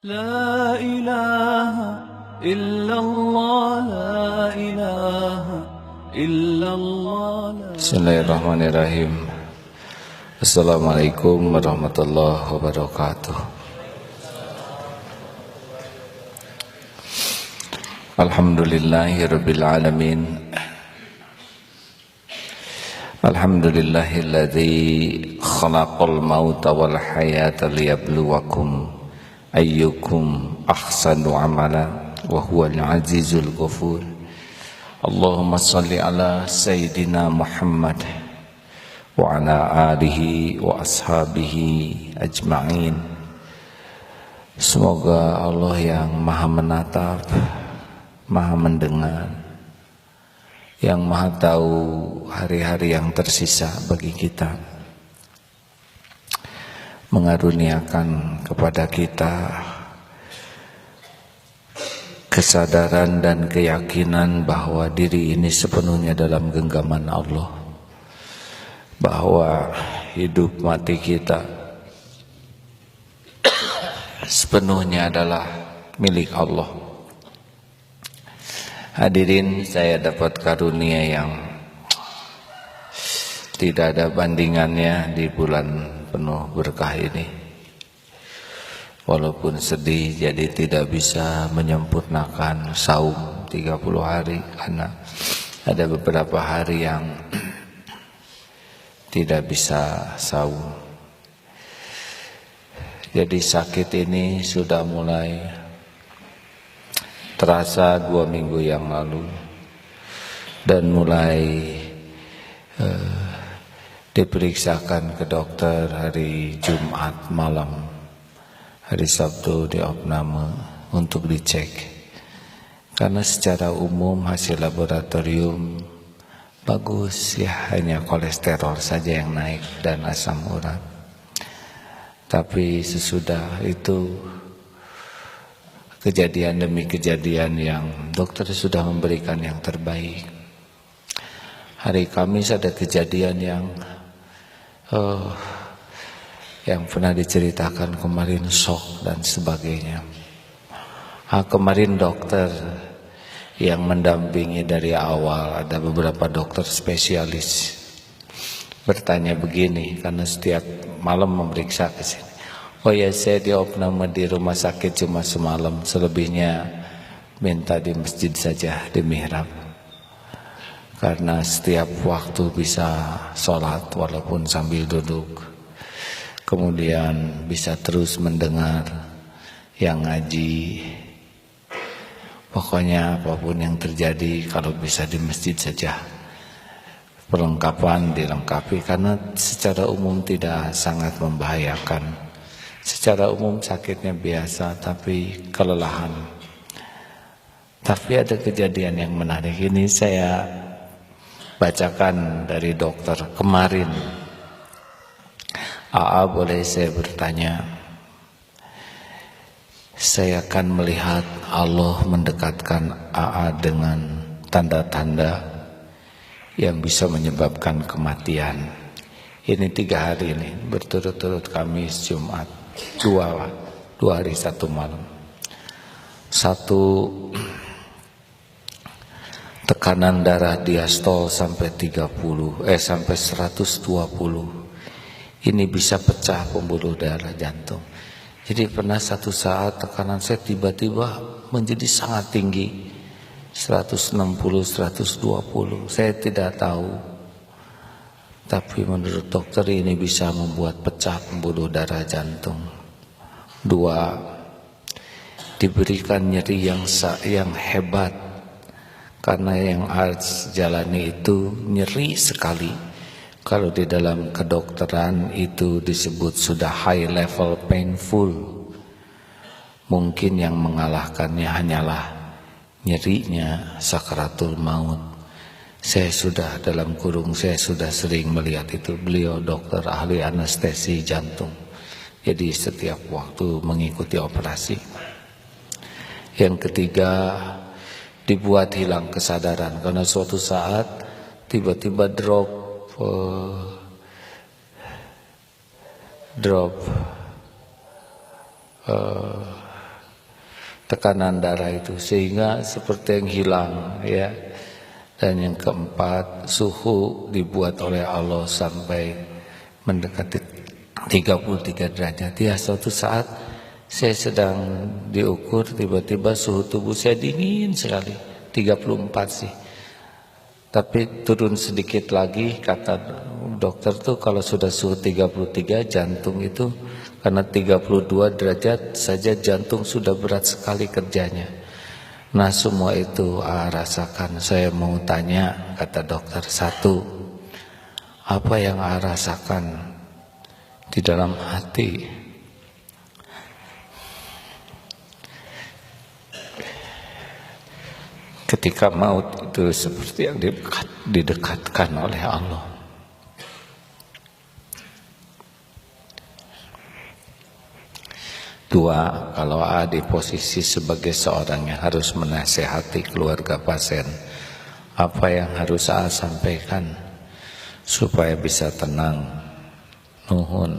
لا إله إلا الله لا إله إلا الله Bismillahirrahmanirrahim. Assalamualaikum warahmatullahi wabarakatuh. Alhamdulillahirabbil alamin. Alhamdulillahilladzi khalaqal mauta wal hayata liyabluwakum ayyukum ahsanu amala wa huwal azizul ghafur. Allahumma salli ala sayyidina Muhammad wa ala alihi wa ashabihi ajma'in. Semoga Allah yang maha menatap, maha mendengar, yang maha tahu hari-hari yang tersisa bagi kita, mengaruniakan kepada kita kesadaran dan keyakinan bahwa diri ini sepenuhnya dalam genggaman Allah, bahwa hidup mati kita sepenuhnya adalah milik Allah. Hadirin, saya dapat karunia yang tidak ada bandingannya di bulan penuh berkah ini. Walaupun sedih, jadi tidak bisa menyempurnakan saum 30 hari karena ada beberapa hari yang tidak bisa saum. Jadi sakit ini sudah mulai terasa 2 minggu yang lalu dan mulai diperiksakan ke dokter hari Jumat malam, hari Sabtu di opname untuk dicek, karena secara umum hasil laboratorium bagus ya, hanya kolesterol saja yang naik dan asam urat. Tapi sesudah itu kejadian demi kejadian yang dokter sudah memberikan yang terbaik. Hari Kamis ada kejadian yang pernah diceritakan kemarin, shock dan sebagainya. Kemarin dokter yang mendampingi dari awal, ada beberapa dokter spesialis, bertanya begini, karena setiap malam memeriksa ke sini. Oh ya, saya di opname di rumah sakit cuma semalam, selebihnya minta di masjid saja, di mihrab. Karena setiap waktu bisa sholat walaupun sambil duduk. Kemudian bisa terus mendengar yang ngaji. Pokoknya apapun yang terjadi, kalau bisa di masjid saja. Perlengkapan dilengkapi, karena secara umum tidak sangat membahayakan. Secara umum sakitnya biasa, tapi kelelahan. Tapi ada kejadian yang menarik, ini saya bacakan dari dokter kemarin. AA, boleh saya bertanya? Saya akan melihat Allah mendekatkan AA dengan tanda-tanda yang bisa menyebabkan kematian. Ini 3 hari ini berturut-turut, Kamis, Jumat, 2 hari 1 malam. 1, tekanan darah diastol sampai 120. Ini bisa pecah pembuluh darah jantung. Jadi pernah satu saat tekanan saya tiba-tiba menjadi sangat tinggi, 160, 120. Saya tidak tahu. Tapi menurut dokter ini bisa membuat pecah pembuluh darah jantung. 2, diberikan nyeri yang hebat, karena yang harus jalani itu nyeri sekali. Kalau di dalam kedokteran itu disebut sudah high level painful. Mungkin yang mengalahkannya hanyalah nyerinya sakaratul maut. Saya sudah sering melihat itu. Beliau dokter ahli anestesi jantung, jadi setiap waktu mengikuti operasi. Yang ketiga, dibuat hilang kesadaran, karena suatu saat tiba-tiba drop tekanan darah itu, sehingga seperti yang hilang ya. Dan yang keempat, suhu dibuat oleh Allah sampai mendekati 33 derajat. Ya, suatu saat saya sedang diukur, tiba-tiba suhu tubuh saya dingin sekali, 34 sih. Tapi turun sedikit lagi, kata dokter tuh kalau sudah suhu 33 jantung itu, karena 32 derajat saja jantung sudah berat sekali kerjanya. Nah, semua itu rasakan. Saya mau tanya, kata dokter, satu, apa yang rasakan di dalam hati? Ketika maut itu seperti yang didekatkan oleh Allah. Dua, kalau di posisi sebagai seorang yang harus menasehati keluarga pasien, apa yang harus sampaikan supaya bisa tenang? Nuhun.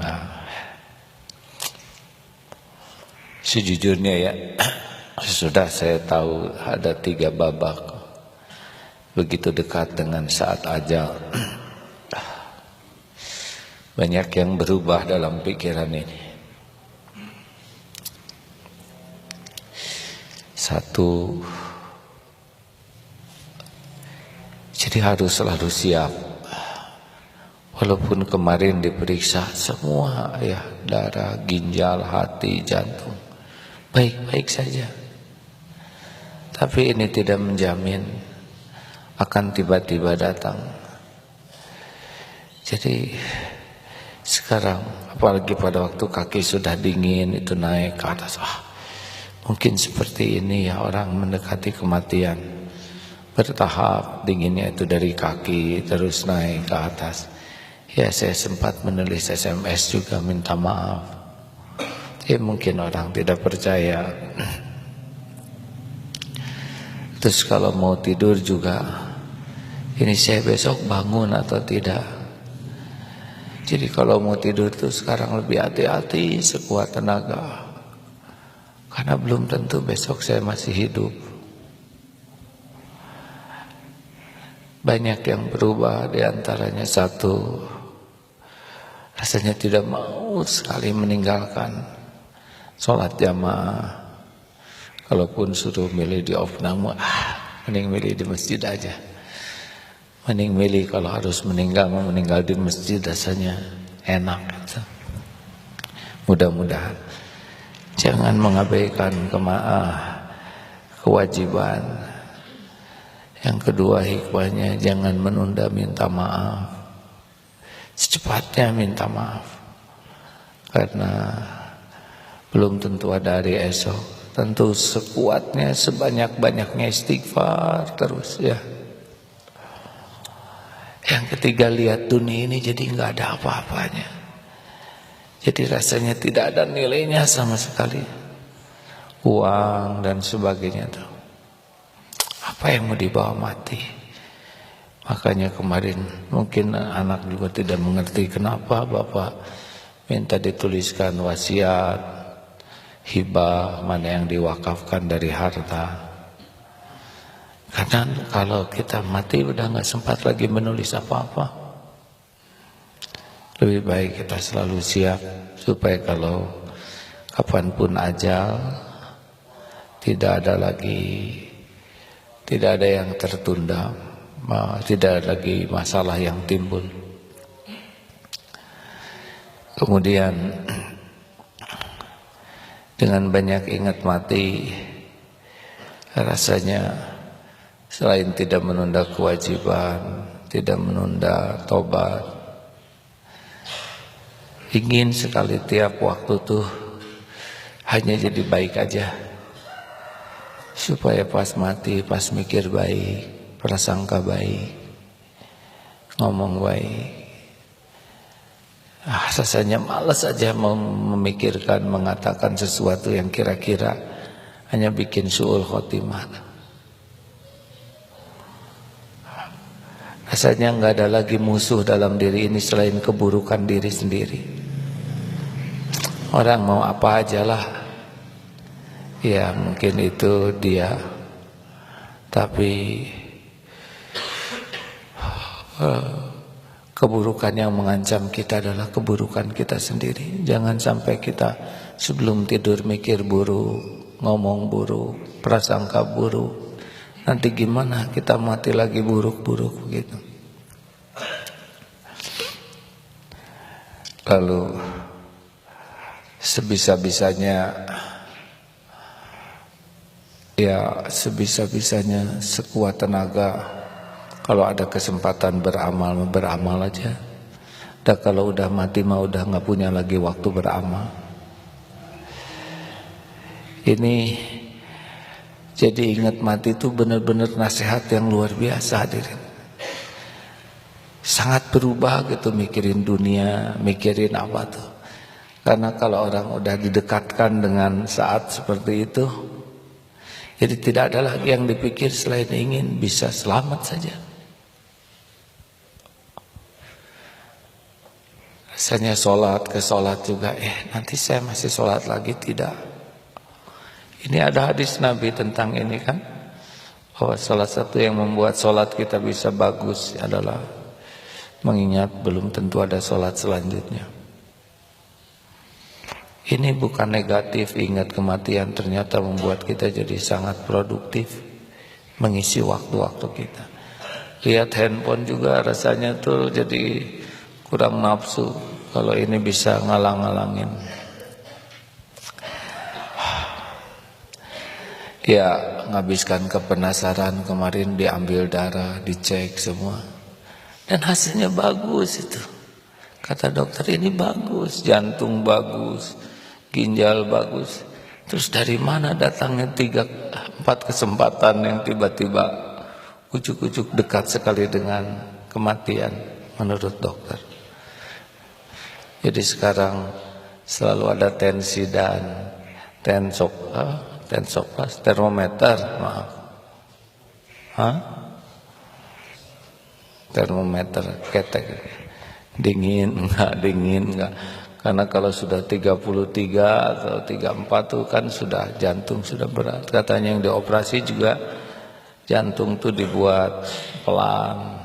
Sejujurnya ya, sudah saya tahu ada 3 babak, begitu dekat dengan saat ajal. Banyak yang berubah dalam pikiran ini. Satu, jadi harus selalu siap. Walaupun kemarin diperiksa semua ya, darah, ginjal, hati, jantung baik-baik saja, tapi ini tidak menjamin akan tiba-tiba datang. Jadi sekarang, apalagi pada waktu kaki sudah dingin itu naik ke atas, mungkin seperti ini ya orang mendekati kematian, bertahap dinginnya itu dari kaki terus naik ke atas. Ya, saya sempat menulis SMS juga minta maaf. Ya mungkin orang tidak percaya. Terus kalau mau tidur juga, ini saya besok bangun atau tidak. Jadi kalau mau tidur tuh sekarang lebih hati-hati sekuat tenaga, karena belum tentu besok saya masih hidup. Banyak yang berubah, diantaranya satu, rasanya tidak mau sekali meninggalkan sholat jamaah. Kalaupun suruh milih di off namun mending milih di masjid aja. Mending milih kalau harus meninggal di masjid, rasanya enak gitu. Mudah-mudahan jangan mengabaikan kewajiban. Yang kedua hikmahnya, jangan menunda minta maaf. Secepatnya minta maaf, karena belum tentu ada hari esok. Tentu sekuatnya, sebanyak-banyaknya istighfar terus ya. Yang ketiga, lihat dunia ini jadi nggak ada apa-apanya. Jadi rasanya tidak ada nilainya sama sekali. Uang dan sebagainya tuh, apa yang mau dibawa mati? Makanya kemarin mungkin anak juga tidak mengerti kenapa bapak minta dituliskan wasiat, hibah, mana yang diwakafkan dari harta. Karena kalau kita mati udah nggak sempat lagi menulis apa-apa. Lebih baik kita selalu siap supaya kalau kapanpun ajal, tidak ada yang tertunda, tidak ada lagi masalah yang timbul. Kemudian dengan banyak ingat mati, rasanya selain tidak menunda kewajiban, tidak menunda tobat, ingin sekali tiap waktu tuh hanya jadi baik aja, supaya pas mati, pas mikir baik, prasangka baik, ngomong baik. Rasanya malas aja memikirkan, mengatakan sesuatu yang kira-kira hanya bikin su'ul khotimah. Rasanya nggak ada lagi musuh dalam diri ini selain keburukan diri sendiri. Orang mau apa aja lah, ya mungkin itu dia, tapi keburukan yang mengancam kita adalah keburukan kita sendiri. Jangan sampai kita sebelum tidur mikir buruk, ngomong buruk, prasangka buruk. Nanti gimana kita mati lagi buruk-buruk begitu. Lalu sebisa-bisanya sekuat tenaga, kalau ada kesempatan beramal aja. Dan kalau udah mati mah udah nggak punya lagi waktu beramal. Ini jadi ingat mati itu benar-benar nasihat yang luar biasa, hadirin. Sangat berubah gitu mikirin dunia, mikirin apa tuh. Karena kalau orang udah didekatkan dengan saat seperti itu, jadi tidak ada lagi yang dipikir selain ingin bisa selamat saja. Rasanya sholat ke sholat juga, nanti saya masih sholat lagi, tidak. Ini ada hadis Nabi tentang ini kan, bahwa salah satu yang membuat sholat kita bisa bagus adalah mengingat belum tentu ada sholat selanjutnya. Ini bukan negatif, ingat kematian ternyata membuat kita jadi sangat produktif, mengisi waktu-waktu kita. Lihat handphone juga rasanya tuh jadi kurang nafsu kalau ini bisa ngalang-ngalangin. Ya, menghabiskan kepenasaran, kemarin diambil darah, dicek semua, dan hasilnya bagus itu. Kata dokter ini bagus, jantung bagus, ginjal bagus. Terus dari mana datangnya 3-4 kesempatan yang tiba-tiba ujuk-ujuk dekat sekali dengan kematian menurut dokter. Jadi sekarang selalu ada tensi dan termometer, termometer ketek, dingin enggak. Karena kalau sudah 33 atau 34 tuh kan sudah jantung sudah berat. Katanya yang dioperasi juga jantung tuh dibuat pelan.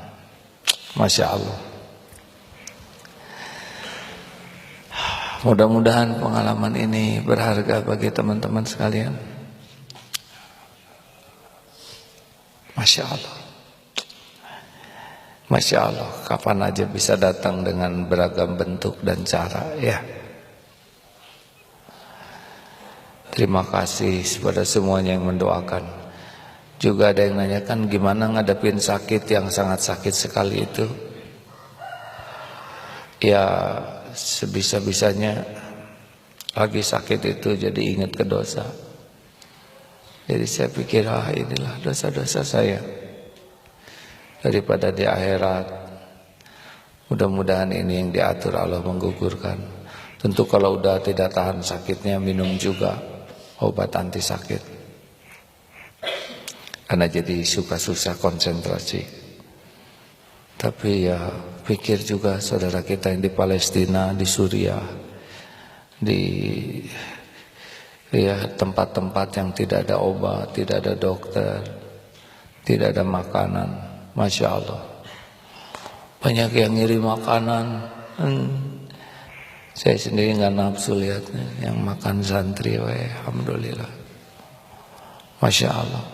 Masya Allah. Mudah-mudahan pengalaman ini berharga bagi teman-teman sekalian. Masya Allah. Masya Allah, kapan aja bisa datang dengan beragam bentuk dan cara, ya. Terima kasih kepada semuanya yang mendoakan. Juga ada yang nanyakan gimana ngadepin sakit yang sangat sakit sekali itu. Ya, sebisa-bisanya lagi sakit itu jadi ingat ke dosa. Jadi saya pikir, inilah dosa-dosa saya. Daripada di akhirat, mudah-mudahan ini yang diatur Allah menggugurkan. Tentu kalau udah tidak tahan sakitnya, minum juga obat anti sakit. Karena jadi susah konsentrasi. Tapi ya pikir juga saudara kita yang di Palestina, di Suriah, di tempat-tempat yang tidak ada obat, tidak ada dokter, tidak ada makanan. Masya Allah, banyak yang ngirim makanan. Saya sendiri nggak nafsu lihatnya, yang makan santri, alhamdulillah. Masya Allah.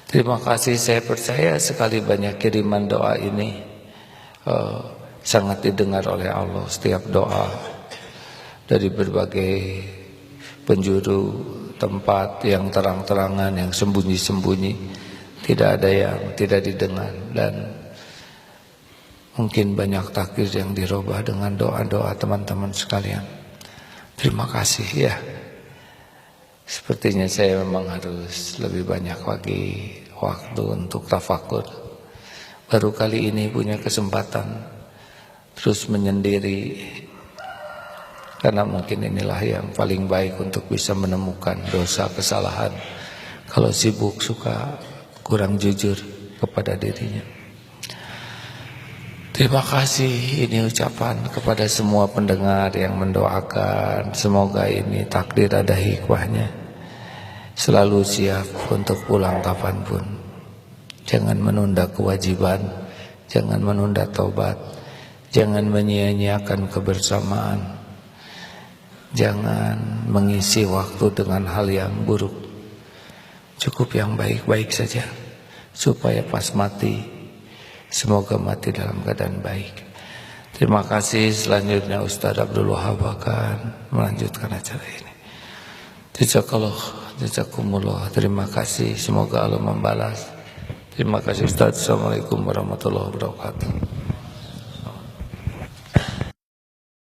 Terima kasih, saya percaya sekali banyak kiriman doa ini sangat didengar oleh Allah. Setiap doa dari berbagai penjuru tempat yang terang-terangan, yang sembunyi-sembunyi, tidak ada yang tidak didengar. Dan mungkin banyak takdir yang dirubah dengan doa-doa teman-teman sekalian. Terima kasih ya. Sepertinya saya memang harus lebih banyak lagi waktu untuk tafakur. Baru kali ini punya kesempatan terus menyendiri, karena mungkin inilah yang paling baik untuk bisa menemukan dosa kesalahan. Kalau sibuk suka kurang jujur kepada dirinya. Terima kasih, ini ucapan kepada semua pendengar yang mendoakan. Semoga ini takdir ada hikmahnya. selalu siap untuk pulang kapanpun. Jangan menunda kewajiban, jangan menunda taubat, jangan menyia-nyiakan kebersamaan, jangan mengisi waktu dengan hal yang buruk. Cukup yang baik-baik saja, supaya pas mati, semoga mati dalam keadaan baik. Terima kasih. Selanjutnya Ustaz Abdul Wahab akan melanjutkan acara ini. Jazakumullah. Terima kasih. Semoga Allah membalas. Terima kasih Ustaz. Assalamualaikum warahmatullahi wabarakatuh.